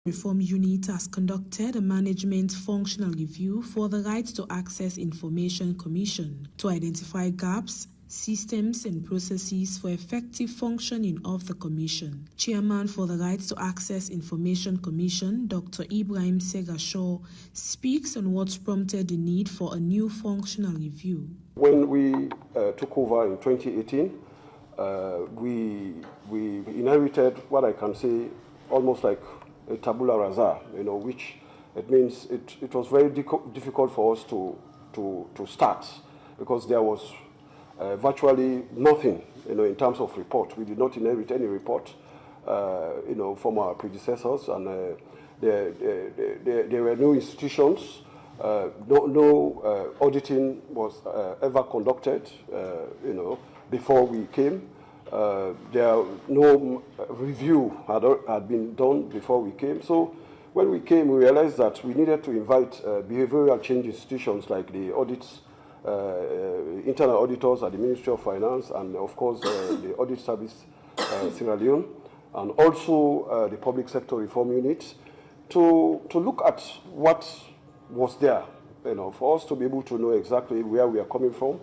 Reform Unit has conducted a management functional review for the Right to Access Information Commission to identify gaps, systems and processes for effective functioning of the Commission. Chairman for the Right to Access Information Commission, Dr. Ibrahim Segashaw, speaks on what prompted the need for a new functional review. When we took over in 2018, we inherited what I can say almost like a tabula rasa, which it means it was very difficult for us to start because there was virtually nothing, in terms of report. We did not inherit any report, from our predecessors, and there were no institutions. No auditing was ever conducted, before we came. No review had been done before we came. So when we came, we realized that we needed to invite behavioral change institutions like the audits, internal auditors at the Ministry of Finance, and of course the Audit Service Sierra Leone, and also the Public Sector Reform Unit, to look at what was there, for us to be able to know exactly where we are coming from,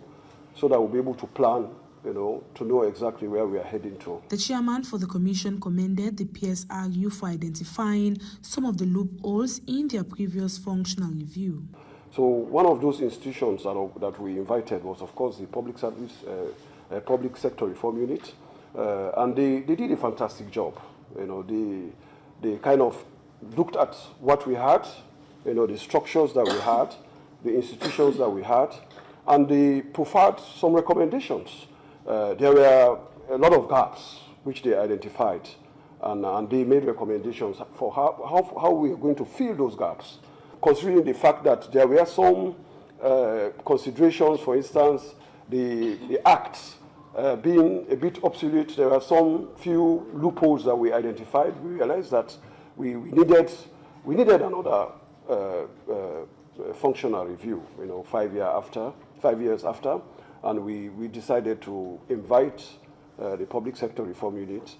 so that we'll be able to plan, to know exactly where we are heading to. The chairman for the commission commended the PSRU for identifying some of the loopholes in their previous functional review. So one of those institutions that we invited was, of course, the Public Public Sector Reform Unit, and they did a fantastic job. They kind of looked at what we had, the structures that we had, the institutions that we had, and they profiled some recommendations. There were a lot of gaps which they identified, and they made recommendations for how we are going to fill those gaps, considering the fact that there were some considerations. For instance, the Act being a bit obsolete, there were some few loopholes that we identified. We realized that we needed another functional review, 5 years after, and we decided to invite the Public Sector Reform Unit,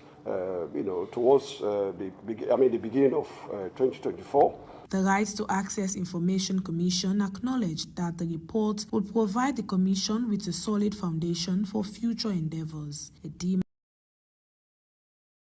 towards the beginning of 2024. The Right to Access Information Commission acknowledged that the report would provide the Commission with a solid foundation for future endeavors.